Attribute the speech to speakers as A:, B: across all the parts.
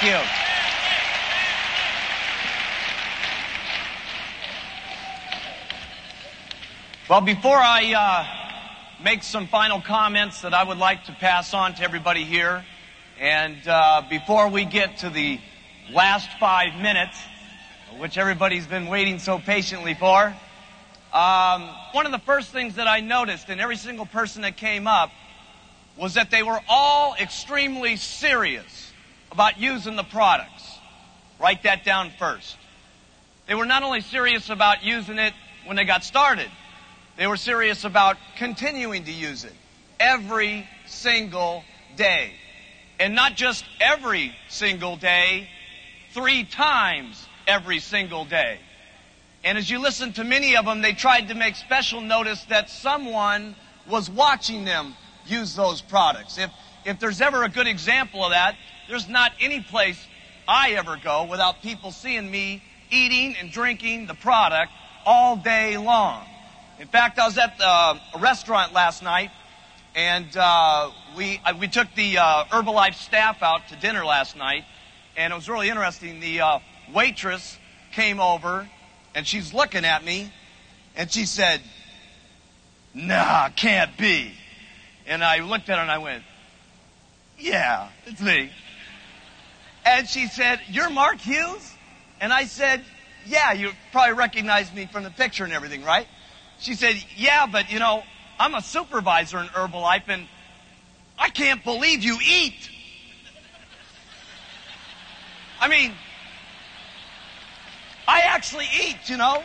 A: Thank you. Well, before I make some final comments that I would like to pass on to everybody here, and before we get to the last 5 minutes, which everybody's been waiting so patiently for, one of the first things that I noticed in every single person that came up was that they were all extremely serious about using the products. Write that down first. They were not only serious about using it when they got started, they were serious about continuing to use it every single day. And not just every single day, 3 times every single day. And as you listen to many of them, they tried to make special notice that someone was watching them use those products. If there's ever a good example of that, there's not any place I ever go without people seeing me eating and drinking the product all day long. In fact, I was at a restaurant last night, and we took the Herbalife staff out to dinner last night, and it was really interesting. The waitress came over, and she's looking at me, and she said, "Nah, can't be." And I looked at her and I went, "Yeah, it's me." And she said, "You're Mark Hughes?" And I said, "Yeah, you probably recognize me from the picture and everything, right?" She said, "Yeah, but you know, I'm a supervisor in Herbalife and I can't believe you eat." I mean, I actually eat, you know.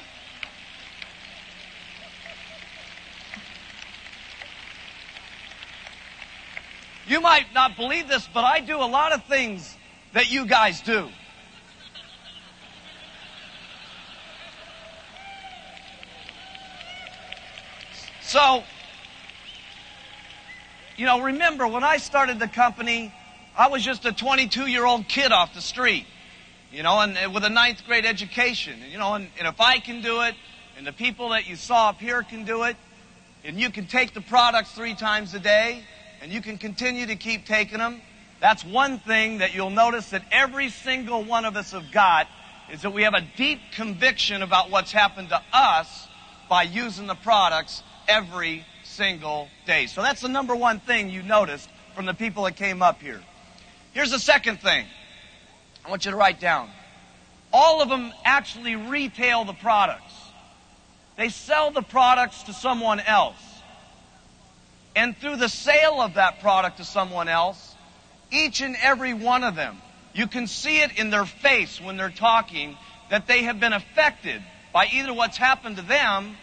A: You might not believe this, but I do a lot of things that you guys do. So, you know, remember when I started the company, I was just a 22-year-old kid off the street, you know, and with a 9th grade education. And, you know, and if I can do it, and the people that you saw up here can do it, and you can take the products 3 times a day, and you can continue to keep taking them, that's one thing that you'll notice that every single one of us have got, is that we have a deep conviction about what's happened to us by using the products every single day. So that's the number one thing you noticed from the people that came up here. Here's the second thing I want you to write down. All of them actually retail the products. They sell the products to someone else. And through the sale of that product to someone else, each and every one of them, you can see it in their face when they're talking, that they have been affected by either what's happened to them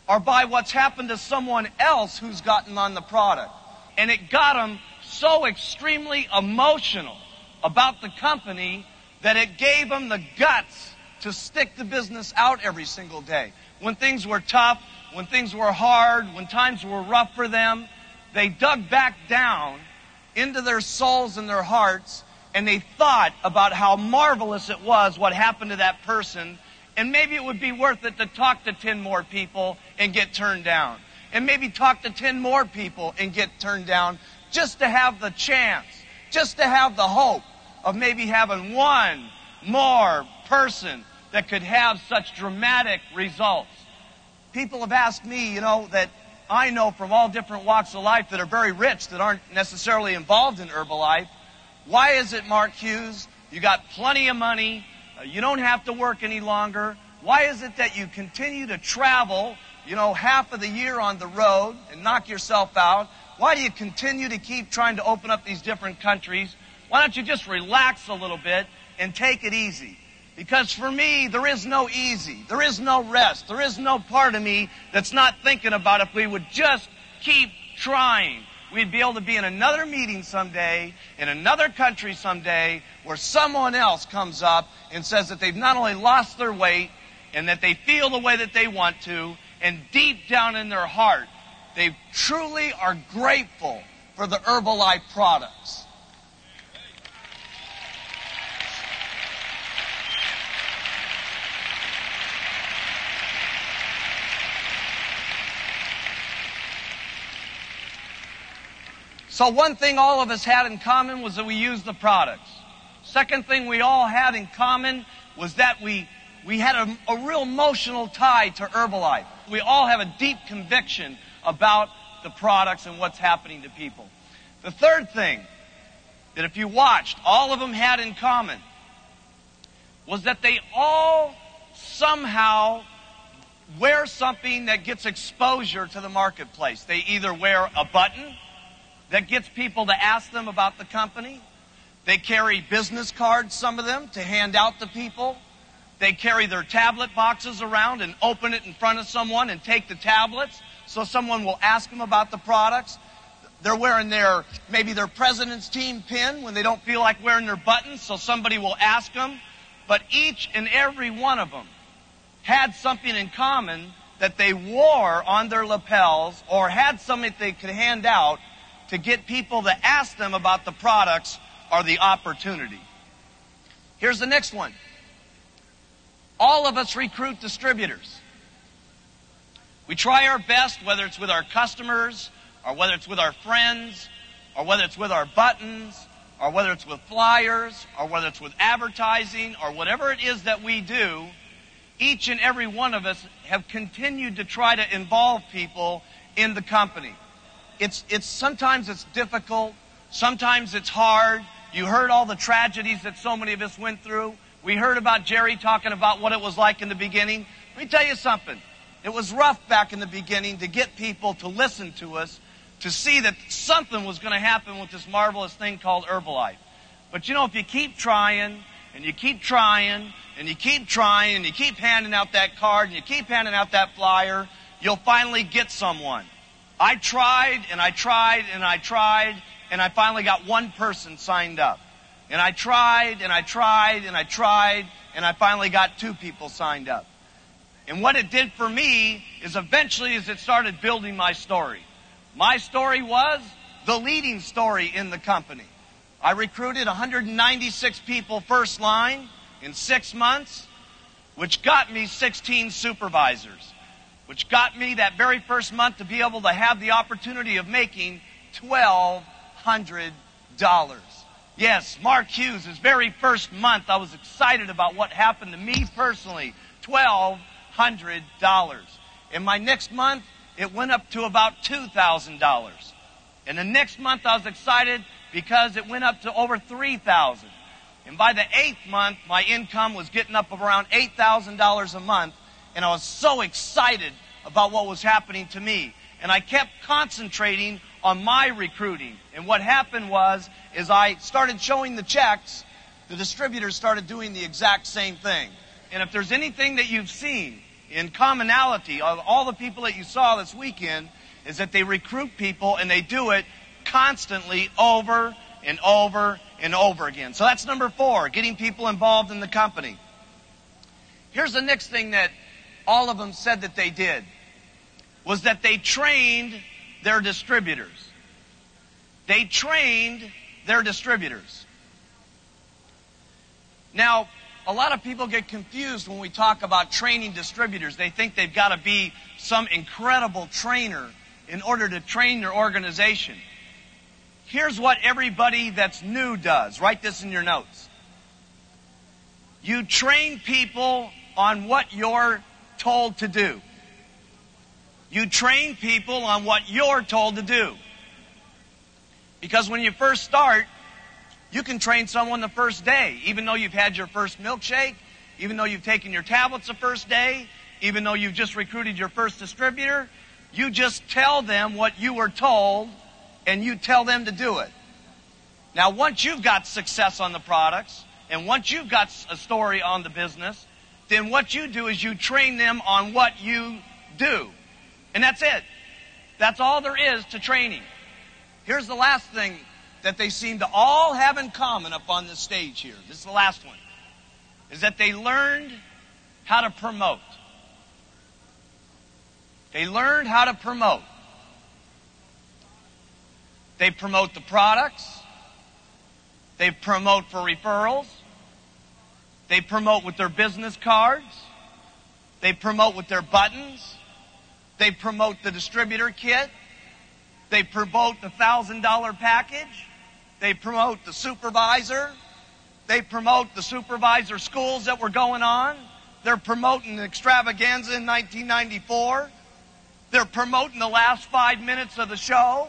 A: or by what's happened to someone else who's gotten on the product. And it got them so extremely emotional about the company that it gave them the guts to stick the business out every single day. When things were tough, when things were hard, when times were rough for them, they dug back down into their souls and their hearts, and they thought about how marvelous it was what happened to that person. And maybe it would be worth it to talk to 10 more people and get turned down. And maybe talk to 10 more people and get turned down, just to have the chance, just to have the hope of maybe having one more person that could have such dramatic results. People have asked me, you know, that I know from all different walks of life that are very rich, that aren't necessarily involved in Herbalife, why is it, Mark Hughes, you got plenty of money, you don't have to work any longer. Why is it that you continue to travel, you know, half of the year on the road and knock yourself out? Why do you continue to keep trying to open up these different countries? Why don't you just relax a little bit and take it easy? Because for me, there is no easy. There is no rest. There is no part of me that's not thinking about if we would just keep trying, we'd be able to be in another meeting someday, in another country someday, where someone else comes up and says that they've not only lost their weight and that they feel the way that they want to, and deep down in their heart, they truly are grateful for the Herbalife products. So one thing all of us had in common was that we used the products. Second thing we all had in common was that we had a real emotional tie to Herbalife. We all have a deep conviction about the products and what's happening to people. The third thing that if you watched, all of them had in common was that they all somehow wear something that gets exposure to the marketplace. They either wear a button that gets people to ask them about the company. They carry business cards, some of them, to hand out to people. They carry their tablet boxes around and open it in front of someone and take the tablets so someone will ask them about the products. They're wearing maybe their president's team pin when they don't feel like wearing their buttons, so somebody will ask them. But each and every one of them had something in common that they wore on their lapels or had something they could hand out to get people to ask them about the products or the opportunity. Here's the next one. All of us recruit distributors. We try our best, whether it's with our customers, or whether it's with our friends, or whether it's with our buttons, or whether it's with flyers, or whether it's with advertising, or whatever it is that we do, each and every one of us have continued to try to involve people in the company. Sometimes it's difficult, sometimes it's hard. You heard all the tragedies that so many of us went through. We heard about Jerry talking about what it was like in the beginning. Let me tell you something. It was rough back in the beginning to get people to listen to us, to see that something was going to happen with this marvelous thing called Herbalife. But you know, if you keep trying, and you keep trying, and you keep trying, and you keep handing out that card, and you keep handing out that flyer, you'll finally get someone. I tried, and I tried, and I tried, and I finally got one person signed up. And I tried, and I tried, and I tried, and I finally got 2 people signed up. And what it did for me is eventually as it started building my story. My story was the leading story in the company. I recruited 196 people first line in 6 months, which got me 16 supervisors, which got me that very first month to be able to have the opportunity of making $1,200. Yes, Mark Hughes, his very first month, I was excited about what happened to me personally. $1,200. In my next month, it went up to about $2,000. And the next month, I was excited because it went up to over $3,000. And by the 8th month, my income was getting up around $8,000 a month. And I was so excited about what was happening to me. And I kept concentrating on my recruiting. And what happened was I started showing the checks, the distributors started doing the exact same thing. And if there's anything that you've seen in commonality of all the people that you saw this weekend, is that they recruit people and they do it constantly over and over and over again. So that's number 4, getting people involved in the company. Here's the next thing that all of them said that they did, was that they trained their distributors. They trained their distributors. Now, a lot of people get confused when we talk about training distributors. They think they've got to be some incredible trainer in order to train their organization. Here's what everybody that's new does. Write this in your notes. You train people on what you're told to do. You train people on what you're told to do. Because when you first start, you can train someone the first day, even though you've had your first milkshake, even though you've taken your tablets the first day, even though you've just recruited your first distributor. You just tell them what you were told, and you tell them to do it. Now, once you've got success on the products, and once you've got a story on the business, then what you do is you train them on what you do. And that's it. That's all there is to training. Here's the last thing that they seem to all have in common up on this stage here. This is the last one. Is that they learned how to promote. They learned how to promote. They promote the products. They promote for referrals. They promote with their business cards. They promote with their buttons. They promote the distributor kit. They promote the $1,000 package. They promote the supervisor. They promote the supervisor schools that were going on. They're promoting the extravaganza in 1994. They're promoting the last 5 minutes of the show.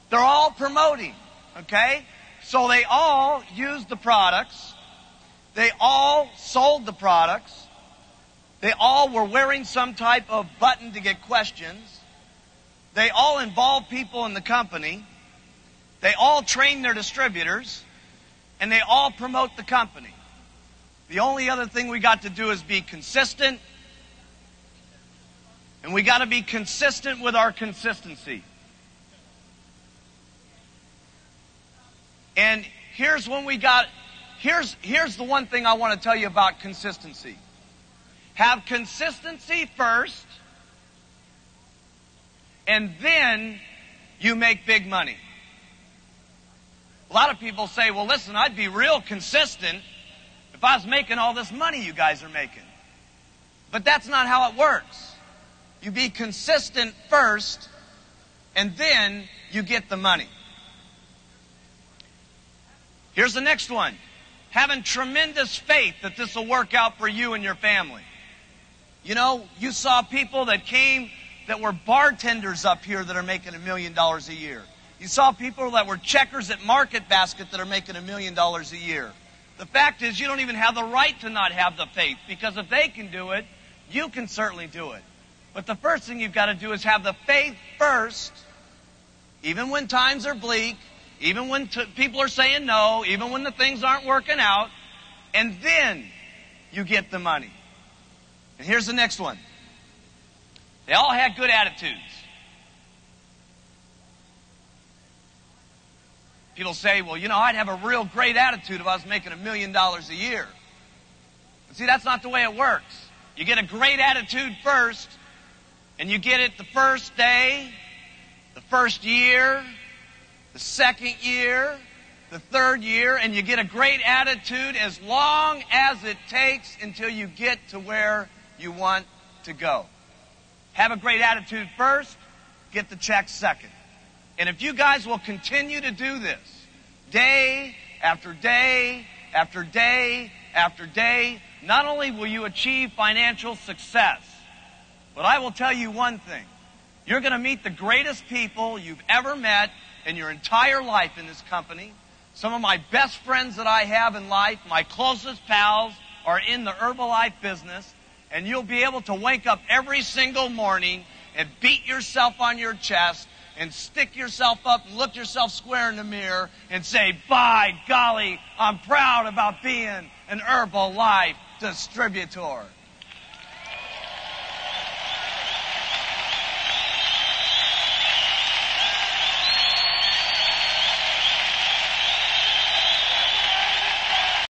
A: They're all promoting, okay? So they all used the products. They all sold the products. They all were wearing some type of button to get questions. They all involve people in the company. They all train their distributors. And they all promote the company. The only other thing we got to do is be consistent. And we got to be consistent with our consistency. And here's the one thing I want to tell you about consistency. Have consistency first, and then you make big money. A lot of people say, well, listen, I'd be real consistent if I was making all this money you guys are making. But that's not how it works. You be consistent first, and then you get the money. Here's the next one. Having tremendous faith that this will work out for you and your family. You know, you saw people that came that were bartenders up here that are making $1 million a year. You saw people that were checkers at Market Basket that are making $1 million a year. The fact is, you don't even have the right to not have the faith, because if they can do it, you can certainly do it. But the first thing you've got to do is have the faith first, even when times are bleak, even when people are saying no, even when the things aren't working out, and then you get the money. And here's the next one. They all had good attitudes. People say, well, you know, I'd have a real great attitude if I was making $1 million a year. But see, that's not the way it works. You get a great attitude first, and you get it the first day, the first year, the second year, the third year, and you get a great attitude as long as it takes until you get to where you want to go. Have a great attitude first, get the check second. And if you guys will continue to do this, day after day after day after day, not only will you achieve financial success, but I will tell you one thing. You're going to meet the greatest people you've ever met in your entire life in this company. Some of my best friends that I have in life, my closest pals, are in the Herbalife business. And you'll be able to wake up every single morning and beat yourself on your chest and stick yourself up and look yourself square in the mirror and say, by golly, I'm proud about being an Herbalife distributor.